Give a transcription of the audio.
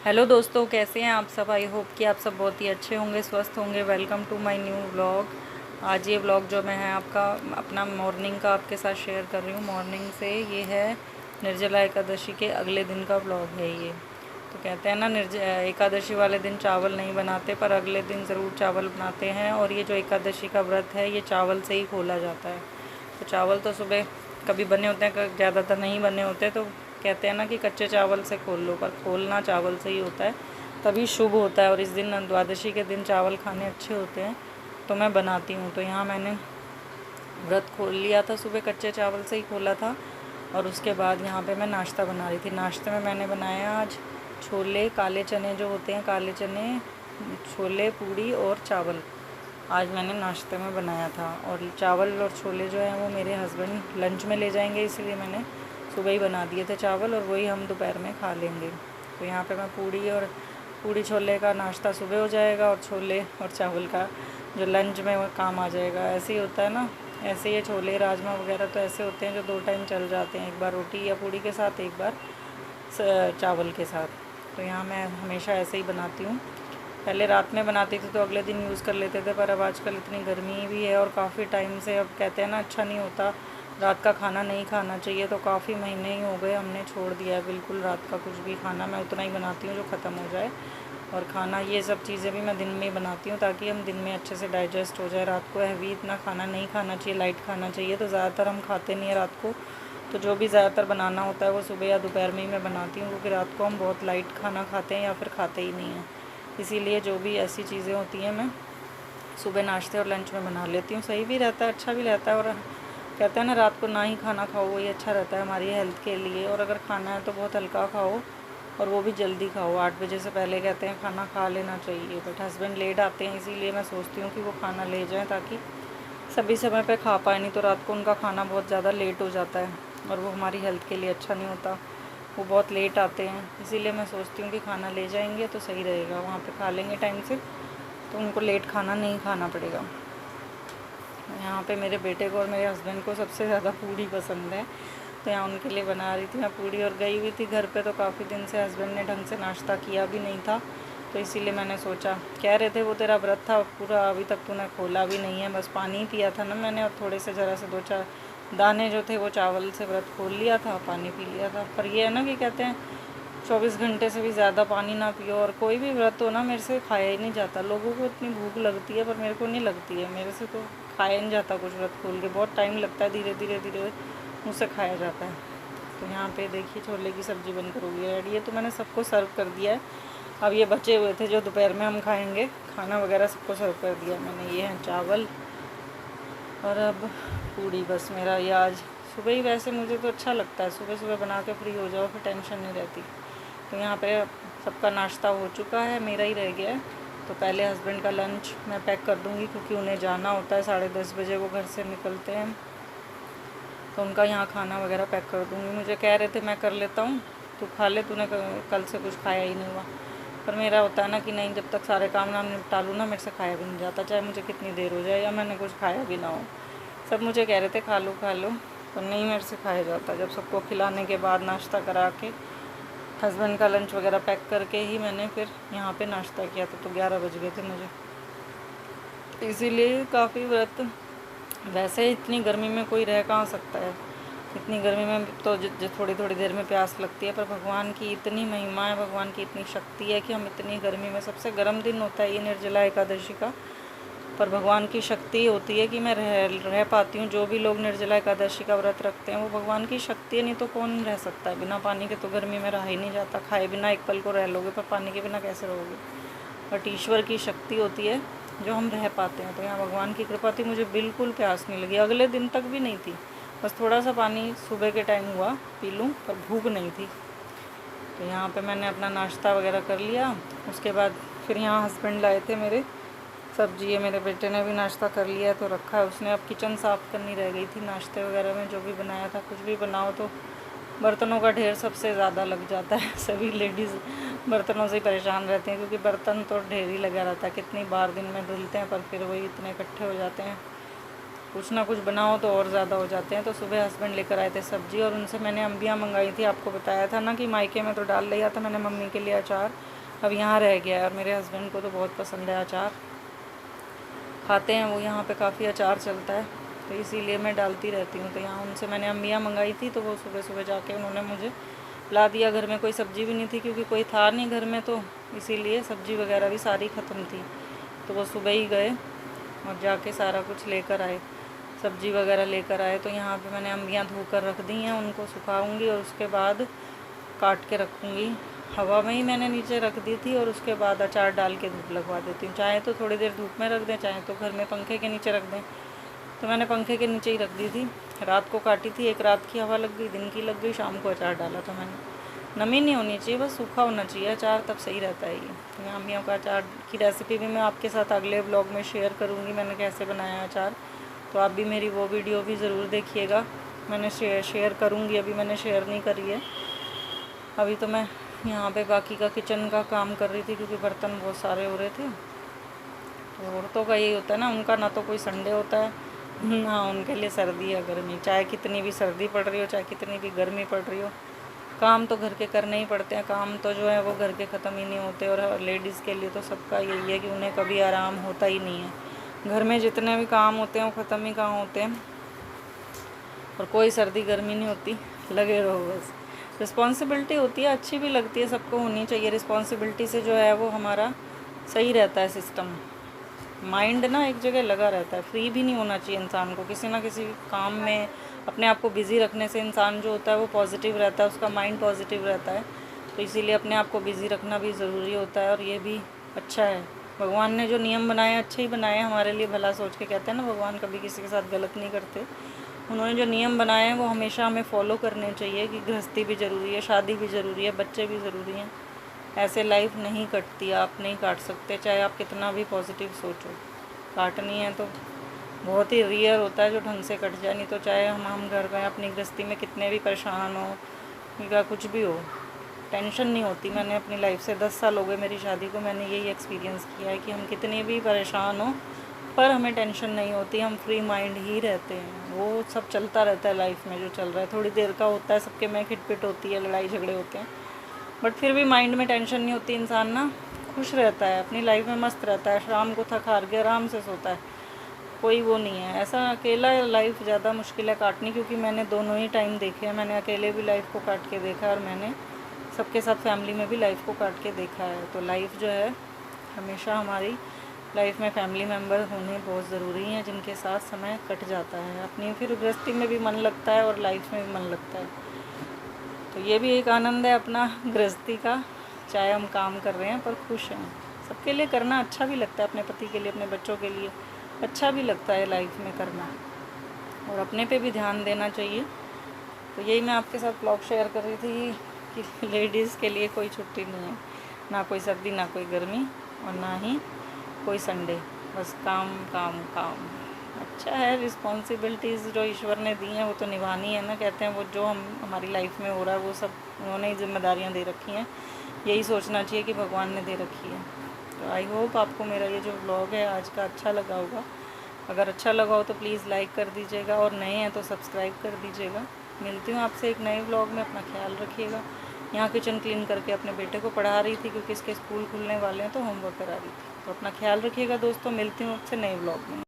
Hello दोस्तों, कैसे हैं आप सब। आई होप कि आप सब बहुत ही अच्छे होंगे, स्वस्थ होंगे। Welcome to my new vlog. आज ये व्लॉग जो मैं है आपका अपना मॉर्निंग का आपके साथ शेयर कर रही हूँ। मॉर्निंग से ये है निर्जला एकादशी के अगले दिन का व्लॉग है ये। तो कहते हैं ना, एकादशी वाले दिन चावल नहीं बनाते, पर अगले दिन ज़रूर चावल बनाते हैं। और ये जो एकादशी का व्रत है ये चावल से ही खोला जाता है। तो चावल तो सुबह कभी बने होते हैं, ज़्यादातर नहीं बने होते। तो कहते हैं ना कि कच्चे चावल से खोल लो, पर खोलना चावल से ही होता है, तभी शुभ होता है। और इस दिन द्वादशी के दिन चावल खाने अच्छे होते हैं, तो मैं बनाती हूँ। तो यहाँ मैंने व्रत खोल लिया था, सुबह कच्चे चावल से ही खोला था। और उसके बाद यहाँ पे मैं नाश्ता बना रही थी। नाश्ते में मैंने बनाया आज छोले, काले चने जो होते हैं, काले चने, छोले, पूड़ी और चावल। आज मैंने नाश्ते में बनाया था। और चावल और छोले जो हैं वो मेरे हस्बैंड लंच में ले जाएंगे, इसलिए मैंने सुबह ही बना दिए थे चावल, और वही हम दोपहर में खा लेंगे। तो यहाँ पे मैं पूड़ी छोले का नाश्ता सुबह हो जाएगा, और छोले और चावल का जो लंच में वो काम आ जाएगा। ऐसे ही होता है ना, ऐसे ये छोले राजमा वगैरह तो ऐसे होते हैं जो 2 टाइम चल जाते हैं, एक बार रोटी या पूड़ी के साथ, एक बार चावल के साथ। तो यहाँ मैं हमेशा ऐसे ही बनाती हूँ। पहले रात में बनाती थी तो अगले दिन यूज़ कर लेते थे, पर अब आजकल इतनी गर्मी भी है और काफ़ी टाइम से, अब कहते हैं ना, अच्छा नहीं होता, रात का खाना नहीं खाना चाहिए। तो काफ़ी महीने ही हो गए हमने छोड़ दिया है बिल्कुल रात का कुछ भी खाना। मैं उतना ही बनाती हूँ जो ख़त्म हो जाए। और खाना ये सब चीज़ें भी मैं दिन में ही बनाती हूँ, ताकि हम दिन में अच्छे से डाइजेस्ट हो जाए। रात को हैवी इतना खाना नहीं खाना चाहिए, लाइट खाना चाहिए। तो ज़्यादातर हम खाते नहीं है रात को, तो जो भी ज़्यादातर बनाना होता है वो सुबह या दोपहर में ही मैं बनाती हूँ, क्योंकि रात को हम बहुत लाइट खाना खाते हैं या फिर खाते ही नहीं हैं। इसीलिए जो भी ऐसी चीज़ें होती हैं मैं सुबह नाश्ते और लंच में बना लेती हूँ। सही भी रहता है, अच्छा भी रहता है। और कहते हैं ना, रात को ना ही खाना खाओ, वही अच्छा रहता है हमारी हेल्थ के लिए। और अगर खाना है तो बहुत हल्का खाओ, और वो भी जल्दी खाओ। 8 बजे से पहले कहते हैं खाना खा लेना चाहिए, बट हस्बैंड लेट आते हैं, इसीलिए मैं सोचती हूँ कि वो खाना ले जाएं, ताकि सभी समय पे खा पाए। नहीं तो रात को उनका खाना बहुत ज़्यादा लेट हो जाता है, और वो हमारी हेल्थ के लिए अच्छा नहीं होता। वो बहुत लेट आते हैं, इसीलिए मैं सोचती हूँ कि खाना ले जाएंगे तो सही रहेगा, वहाँ पे खा लेंगे टाइम से, तो उनको लेट खाना नहीं खाना पड़ेगा। यहाँ पे मेरे बेटे को और मेरे हस्बैंड को सबसे ज़्यादा पूड़ी पसंद है, तो यहाँ उनके लिए बना रही थी मैं पूड़ी। और गई हुई थी घर पे, तो काफ़ी दिन से हस्बैंड ने ढंग से नाश्ता किया भी नहीं था, तो इसीलिए मैंने सोचा, कह रहे थे वो तेरा व्रत था पूरा, अभी तक तूने खोला भी नहीं है, बस पानी ही पिया था ना मैंने, और थोड़े से ज़रा से 2-4 दाने जो थे वो चावल से व्रत खोल लिया था, पानी पी लिया था। पर ये है ना कि कहते हैं 24 घंटे से भी ज़्यादा पानी ना पियो। और कोई भी व्रत हो ना, मेरे से खाया ही नहीं जाता। लोगों को इतनी भूख लगती है, पर मेरे को नहीं लगती है। मेरे से तो खाया नहीं जाता कुछ व्रत खोल के, बहुत टाइम लगता है, धीरे धीरे धीरे मुझसे खाया जाता है। तो यहाँ पे देखिए छोले की सब्ज़ी बनकर हो गई रेडी है, तो मैंने सबको सर्व कर दिया है। अब ये बचे हुए थे जो दोपहर में हम खाएँगे, खाना वगैरह सबको सर्व कर दिया मैंने। ये हैं चावल, और अब पूड़ी। बस मेरा ये आज सुबह ही, वैसे मुझे तो अच्छा लगता है सुबह सुबह बना के फ्री हो जाओ, फिर टेंशन नहीं रहती। तो यहाँ पे सबका नाश्ता हो चुका है, मेरा ही रह गया है। तो पहले हस्बैंड का लंच मैं पैक कर दूँगी, क्योंकि उन्हें जाना होता है, 10:30 बजे वो घर से निकलते हैं। तो उनका यहाँ खाना वगैरह पैक कर दूँगी। मुझे कह रहे थे मैं कर लेता हूँ, तू खा ले, तूने कल से कुछ खाया ही नहीं हुआ। पर मेरा होता है ना कि नहीं, जब तक सारे काम ना निपटा लूँ ना, मेरे से खाया भी नहीं जाता, चाहे मुझे कितनी देर हो जाए या मैंने कुछ खाया भी ना हो। सब मुझे कह रहे थे खा लो खा लो, पर नहीं मेरे से खाया जाता। जब सबको खिलाने के बाद, नाश्ता करा के, हस्बैंड का लंच वगैरह पैक करके ही मैंने फिर यहाँ पे नाश्ता किया था। तो 11 बज गए थे मुझे, इसीलिए काफ़ी व्रत। वैसे इतनी गर्मी में कोई रह कहाँ सकता है, इतनी गर्मी में तो थोड़ी थोड़ी देर में प्यास लगती है। पर भगवान की इतनी महिमा है, भगवान की इतनी शक्ति है कि हम इतनी गर्मी में, सबसे गर्म दिन होता है ये निर्जला एकादशी का, पर भगवान की शक्ति होती है कि मैं रह पाती हूँ। जो भी लोग निर्जला एकादशी का व्रत रखते हैं वो भगवान की शक्ति है, नहीं तो कौन रह सकता है बिना पानी के। तो गर्मी में रहा ही नहीं जाता, खाए बिना एक पल को रह लोगे, पर पानी के बिना कैसे रहोगे। बट ईश्वर की शक्ति होती है जो हम रह पाते हैं। तो यहाँ भगवान की कृपा थी, मुझे बिल्कुल प्यास नहीं लगी, अगले दिन तक भी नहीं थी। बस थोड़ा सा पानी सुबह के टाइम हुआ पी लूँ, पर भूख नहीं थी। तो यहाँ पे मैंने अपना नाश्ता वगैरह कर लिया। उसके बाद फिर यहाँ हस्बैंड लाए थे मेरे सब्जी है, मेरे बेटे ने भी नाश्ता कर लिया तो रखा है उसने। अब किचन साफ़ करनी रह गई थी। नाश्ते वगैरह में जो भी बनाया था, कुछ भी बनाओ तो बर्तनों का ढेर सबसे ज़्यादा लग जाता है। सभी लेडीज़ बर्तनों से ही परेशान रहते हैं, क्योंकि बर्तन तो ढेर ही लगा रहता है, कितनी बार दिन में धुलते हैं, पर फिर वही इतने इकट्ठे हो जाते हैं। कुछ ना कुछ बनाओ तो और ज़्यादा हो जाते हैं। तो सुबह हस्बैंड लेकर आए थे सब्ज़ी, और उनसे मैंने अम्बियाँ मंगाई थी। आपको बताया था ना कि मायके में तो डाल लिया था मैंने मम्मी के लिए अचार, अब यहाँ रह गया है। और मेरे हस्बैंड को तो बहुत पसंद है अचार, खाते हैं वो, यहाँ पे काफ़ी अचार चलता है, तो इसीलिए मैं डालती रहती हूँ। तो यहाँ उनसे मैंने अम्मिया मंगाई थी, तो वो सुबह सुबह जाके उन्होंने मुझे ला दिया। घर में कोई सब्ज़ी भी नहीं थी क्योंकि कोई था नहीं घर में, तो इसीलिए सब्ज़ी वगैरह भी सारी ख़त्म थी। तो वो सुबह ही गए और जाके सारा कुछ लेकर आए, सब्ज़ी वगैरह लेकर आए। तो यहाँ पे मैंने अम्बियाँ धो कर रख दी हैं, उनको सुखाऊंगी और उसके बाद काट के रखूँगी। हवा में ही मैंने नीचे रख दी थी और उसके बाद अचार डाल के धूप लगवा देती हूँ। चाहे तो थोड़ी देर धूप में रख दें, चाहे तो घर में पंखे के नीचे रख दें। तो मैंने पंखे के नीचे ही रख दी थी, रात को काटी थी, एक रात की हवा लग गई, दिन की लग गई, शाम को अचार डाला था मैंने। नमी नहीं होनी चाहिए, बस सूखा होना चाहिए अचार, तब सही रहता है ये। तो यहाँ अम्मियों का अचार की रेसिपी भी मैं आपके साथ अगले ब्लॉग में शेयर करूँगी, मैंने कैसे बनाया अचार। तो आप भी मेरी वो वीडियो भी ज़रूर देखिएगा, मैंने शेयर करूँगी, अभी मैंने शेयर नहीं करी है। अभी तो मैं यहाँ पे बाकी का किचन का काम कर रही थी क्योंकि बर्तन बहुत सारे हो रहे थे। तो औरतों का यही होता है ना, उनका ना तो कोई संडे होता है ना उनके लिए सर्दी या गर्मी। चाहे कितनी भी सर्दी पड़ रही हो, चाहे कितनी भी गर्मी पड़ रही हो, काम तो घर के करने ही पड़ते हैं। काम तो जो है वो घर के ख़त्म ही नहीं होते। और लेडीज़ के लिए तो सबका यही है कि उन्हें कभी आराम होता ही नहीं है। घर में जितने भी काम होते हैं वो ख़त्म ही कहाँ होते हैं, और कोई सर्दी गर्मी नहीं होती, लगे रहो बस। रिस्पॉन्सिबिलिटी होती है, अच्छी भी लगती है, सबको होनी चाहिए। रिस्पॉन्सिबिलिटी से जो है वो हमारा सही रहता है सिस्टम, माइंड ना एक जगह लगा रहता है। फ्री भी नहीं होना चाहिए इंसान को, किसी ना किसी काम में अपने आप को बिज़ी रखने से इंसान जो होता है वो पॉजिटिव रहता है, उसका माइंड पॉजिटिव रहता है। तो इसीलिए अपने आप को बिज़ी रखना भी ज़रूरी होता है, और ये भी अच्छा है। भगवान ने जो नियम बनाए अच्छे ही बनाए हैं, हमारे लिए भला सोच के। कहते हैं ना, भगवान कभी किसी के साथ गलत नहीं करते। उन्होंने जो नियम बनाए हैं वो हमेशा हमें फॉलो करने चाहिए, कि गृहस्थी भी ज़रूरी है, शादी भी ज़रूरी है, बच्चे भी ज़रूरी हैं। ऐसे लाइफ नहीं कटती, आप नहीं काट सकते, चाहे आप कितना भी पॉजिटिव सोचो। काटनी है तो बहुत ही रेयर होता है जो ढंग से कट जाए, नहीं तो चाहे हम घर में अपनी गृहस्थी में कितने भी परेशान हो या कुछ भी हो, टेंशन नहीं होती। मैंने अपनी लाइफ से 10 साल हो गए मेरी शादी को, मैंने यही एक्सपीरियंस किया है कि हम कितने भी परेशान हो पर हमें टेंशन नहीं होती, हम फ्री माइंड ही रहते हैं। वो सब चलता रहता है लाइफ में, जो चल रहा है थोड़ी देर का होता है, सबके में खिटपिट होती है, लड़ाई झगड़े होते हैं, बट फिर भी माइंड में टेंशन नहीं होती। इंसान ना खुश रहता है, अपनी लाइफ में मस्त रहता है, शाम को थक हार के आराम से सोता है, कोई वो नहीं है। ऐसा अकेला लाइफ ज़्यादा मुश्किल है काटनी, क्योंकि मैंने दोनों ही टाइम देखे हैं। मैंने अकेले भी लाइफ को काट के देखा है और मैंने सबके साथ फैमिली में भी लाइफ को काट के देखा है। तो लाइफ जो है हमेशा हमारी लाइफ में फैमिली मेम्बर होने बहुत ज़रूरी हैं, जिनके साथ समय कट जाता है। अपनी फिर गृहस्थी में भी मन लगता है और लाइफ में भी मन लगता है। तो ये भी एक आनंद है अपना गृहस्थी का, चाहे हम काम कर रहे हैं पर खुश हैं। सबके लिए करना अच्छा भी लगता है, अपने पति के लिए, अपने बच्चों के लिए अच्छा भी लगता है लाइफ में करना, और अपने पे भी ध्यान देना चाहिए। तो यही मैं आपके साथ ब्लॉग शेयर कर रही थी कि लेडीज़ के लिए कोई छुट्टी नहीं है, ना कोई सर्दी, ना कोई गर्मी, और ना ही कोई संडे, बस काम काम काम। अच्छा है, रिस्पॉन्सिबिलिटीज़ जो ईश्वर ने दी हैं वो तो निभानी है ना। कहते हैं वो जो हमारी लाइफ में हो रहा है वो सब उन्होंने ही जिम्मेदारियाँ दे रखी हैं, यही सोचना चाहिए कि भगवान ने दे रखी है। तो आई होप आपको मेरा ये जो व्लॉग है आज का अच्छा लगा होगा। अगर अच्छा लगा हो तो प्लीज़ लाइक कर दीजिएगा, और नए हैं तो सब्सक्राइब कर दीजिएगा। मिलती हूँ आपसे एक नए व्लॉग में, अपना ख्याल रखिएगा। यहाँ किचन क्लीन करके अपने बेटे को पढ़ा रही थी क्योंकि इसके स्कूल खुलने वाले हैं, तो होमवर्क करा रही थी। तो अपना ख्याल रखिएगा दोस्तों, मिलती हूँ आपसे नए व्लॉग में।